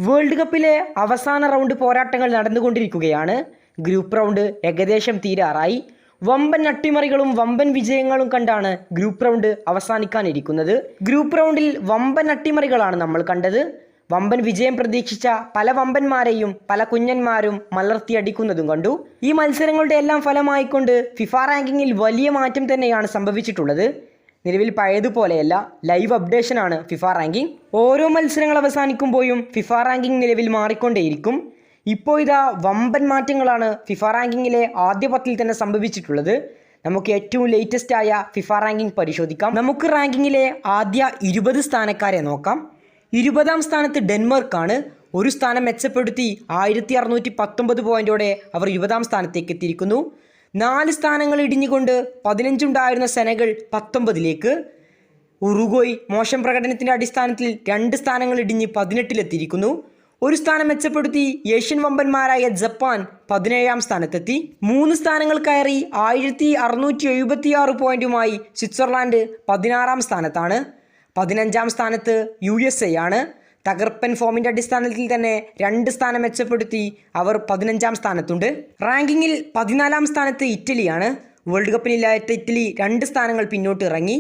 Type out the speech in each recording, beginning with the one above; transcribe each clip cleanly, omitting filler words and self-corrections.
World കപ്പിലെ അവസാന round പോരാട്ടങ്ങൾ നടന്നുകൊണ്ടിരിക്കുകയാണ്. ഗ്രൂപ്പ് റൗണ്ട് ഏകദേശം തീരാറായി. വമ്പൻ അട്ടിമറികളും വമ്പൻ വിജയങ്ങളും കണ്ടാണ് ഗ്രൂപ്പ് റൗണ്ട് അവസാനിക്കാനിരിക്കുന്നത്. ഗ്രൂപ്പ് റൗണ്ടിൽ വമ്പൻ അട്ടിമറികളാണ് നമ്മൾ കണ്ടത്. വമ്പൻ വിജയം പ്രതീക്ഷിച്ച പല വമ്പന്മാരെയും പല കുഞ്ഞന്മാരും മലർത്തിയടിക്കുന്നതും കണ്ടു. ഈ മത്സരങ്ങളുടെ എല്ലാം ഫലമായിക്കൊണ്ട് ഫിഫ റാങ്കിങ്ങിൽ വലിയ മാറ്റം തന്നെയാണ് സംഭവിച്ചിട്ടുള്ളത്. നിലവിൽ പഴയതുപോലെയല്ല, ലൈവ് അപ്ഡേഷനാണ് ഫിഫ റാങ്കിങ്. ഓരോ മത്സരങ്ങൾ അവസാനിക്കുമ്പോഴും ഫിഫ റാങ്കിങ് നിലവിൽ മാറിക്കൊണ്ടേയിരിക്കും. ഇപ്പോൾ ഇതാ വമ്പൻ മാറ്റങ്ങളാണ് ഫിഫ റാങ്കിങ്ങിലെ ആദ്യ 10-ൽ തന്നെ സംഭവിച്ചിട്ടുള്ളത്. നമുക്ക് ഏറ്റവും ലേറ്റസ്റ്റ് ആയ ഫിഫ റാങ്കിങ് പരിശോധിക്കാം. നമുക്ക് റാങ്കിങ്ങിലെ ആദ്യ 20 സ്ഥാനക്കാരെ നോക്കാം. 20-ാം സ്ഥാനത്ത് ഡെൻമാർക്കാണ്. ഒരു സ്ഥാനം മെച്ചപ്പെടുത്തി 1619 പോയിന്റോടെ അവർ 20-ാം സ്ഥാനത്തേക്ക് എത്തിയിരിക്കുന്നു. 4 സ്ഥാനങ്ങൾ ഇടിഞ്ഞുകൊണ്ട് 15 ഉണ്ടായിരുന്ന സെനഗൾ 19-ലേക്ക്. ഉറുഗ്വയ് മോശം പ്രകടനത്തിൻ്റെ അടിസ്ഥാനത്തിൽ 2 സ്ഥാനങ്ങൾ ഇടിഞ്ഞ് 18-ലെത്തിയിരിക്കുന്നു. ഒരു സ്ഥാനം മെച്ചപ്പെടുത്തി ഏഷ്യൻ വമ്പന്മാരായ ജപ്പാൻ 17-ാം സ്ഥാനത്തെത്തി. 3 സ്ഥാനങ്ങൾ കയറി 1676 പോയിന്റുമായി സ്വിറ്റ്സർലാൻഡ് 16-ാം സ്ഥാനത്താണ്. 15-ാം സ്ഥാനത്ത് USA ആണ്. തകർപ്പൻ ഫോമിൻ്റെ അടിസ്ഥാനത്തിൽ തന്നെ 2 സ്ഥാനം മെച്ചപ്പെടുത്തി അവർ 15-ാം സ്ഥാനത്തുണ്ട്. റാങ്കിങ്ങിൽ 14-ാം സ്ഥാനത്ത് ഇറ്റലിയാണ്. വേൾഡ് കപ്പിനില്ലാത്ത ഇറ്റലി 2 സ്ഥാനങ്ങൾ പിന്നോട്ട് ഇറങ്ങി.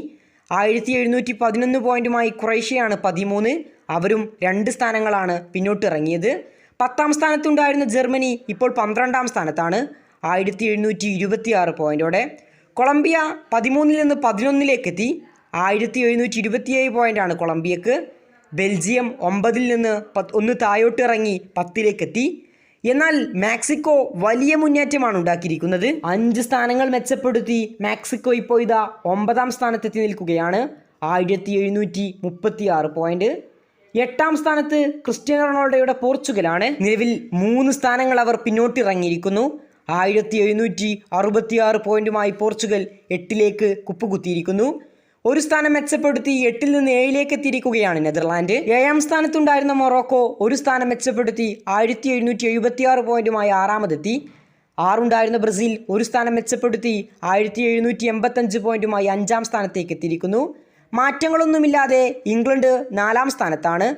1711 പോയിന്റുമായി ക്രൊയേഷ്യയാണ് 13. അവരും 2 സ്ഥാനങ്ങളാണ് പിന്നോട്ട് ഇറങ്ങിയത്. 10-ാം സ്ഥാനത്തുണ്ടായിരുന്ന ജർമ്മനി ഇപ്പോൾ 12-ാം സ്ഥാനത്താണ് 1726 പോയിന്റോടെ. കൊളംബിയ 13-ൽ നിന്ന് 11-ലേക്ക് എത്തി. 1727 പോയിന്റാണ് കൊളംബിയക്ക്. ബെൽജിയം 9-ൽ നിന്ന് 1 താഴോട്ട് ഇറങ്ങി 10-ലേക്ക് എത്തി. എന്നാൽ മെക്സിക്കോ വലിയ മുന്നേറ്റമാണ് ഉണ്ടാക്കിയിരിക്കുന്നത്. 5 സ്ഥാനങ്ങൾ മെച്ചപ്പെടുത്തി മെക്സിക്കോ ഇപ്പോൾ ഇതാ 9-ാം സ്ഥാനത്തെത്തി നിൽക്കുകയാണ്. 1736 പോയിന്റ്. 8-ാം സ്ഥാനത്ത് ക്രിസ്ത്യാനോ റൊണാൾഡോയുടെ പോർച്ചുഗലാണ്. നിലവിൽ 3 സ്ഥാനങ്ങൾ അവർ പിന്നോട്ടിറങ്ങിയിരിക്കുന്നു. 1766 പോയിന്റുമായി പോർച്ചുഗൽ 8-ലേക്ക് കുപ്പുകുത്തിയിരിക്കുന്നു. ഒരു സ്ഥാനം മെച്ചപ്പെടുത്തി 8-ൽ നിന്ന് 7-ലേക്ക് എത്തിയിരിക്കുകയാണ് നെതർലാൻഡ്. 7-ാം സ്ഥാനത്തുണ്ടായിരുന്ന മൊറോക്കോ ഒരു സ്ഥാനം മെച്ചപ്പെടുത്തി 1776 പോയിന്റുമായി 6-ാമതെത്തി. 6 ഉണ്ടായിരുന്ന ബ്രസീൽ ഒരു സ്ഥാനം മെച്ചപ്പെടുത്തി 1785 പോയിന്റുമായി 5-ാം സ്ഥാനത്തേക്ക് എത്തിയിരിക്കുന്നു. മാറ്റങ്ങളൊന്നുമില്ലാതെ ഇംഗ്ലണ്ട് 4-ാം സ്ഥാനത്താണ്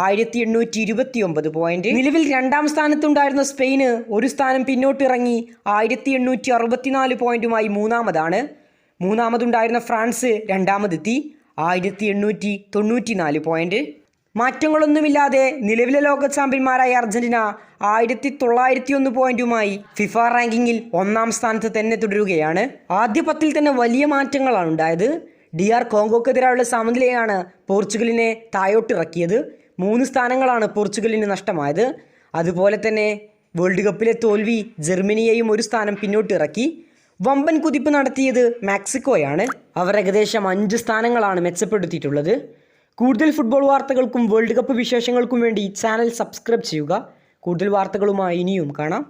1829 പോയിന്റ്. നിലവിൽ 2-ാം സ്ഥാനത്തുണ്ടായിരുന്ന സ്പെയിന് ഒരു സ്ഥാനം പിന്നോട്ടിറങ്ങി 1864 പോയിന്റുമായി 3-ാമതാണ്. 3-ാമതുണ്ടായിരുന്ന ഫ്രാൻസ് 2-ാമതെത്തി 1894 പോയിന്റ്. മാറ്റങ്ങളൊന്നുമില്ലാതെ നിലവിലെ ലോക ചാമ്പ്യന്മാരായ അർജന്റീന 1901 പോയിന്റുമായി ഫിഫ റാങ്കിങ്ങിൽ 1-ാം സ്ഥാനത്ത് തന്നെ തുടരുകയാണ്. ആദ്യ 10-ൽ തന്നെ വലിയ മാറ്റങ്ങളാണ് ഉണ്ടായത്. DR കോങ്കോക്കെതിരായുള്ള സമനിലയാണ് പോർച്ചുഗലിനെ താഴോട്ടിറക്കിയത്. 3 സ്ഥാനങ്ങളാണ് പോർച്ചുഗലിന് നഷ്ടമായത്. അതുപോലെ തന്നെ വേൾഡ് കപ്പിലെ തോൽവി ജർമ്മനിയെയും ഒരു സ്ഥാനം പിന്നോട്ടിറക്കി. വമ്പൻ കുതിപ്പ് നടത്തിയത് മെക്സിക്കോയാണ്. അവർ ഏകദേശം 5 സ്ഥാനങ്ങളാണ് മെച്ചപ്പെടുത്തിയിട്ടുള്ളത്. കൂടുതൽ ഫുട്ബോൾ വാർത്തകൾക്കും വേൾഡ് കപ്പ് വിശേഷങ്ങൾക്കും വേണ്ടി ചാനൽ സബ്സ്ക്രൈബ് ചെയ്യുക. കൂടുതൽ വാർത്തകളുമായി ഇനിയും കാണാം.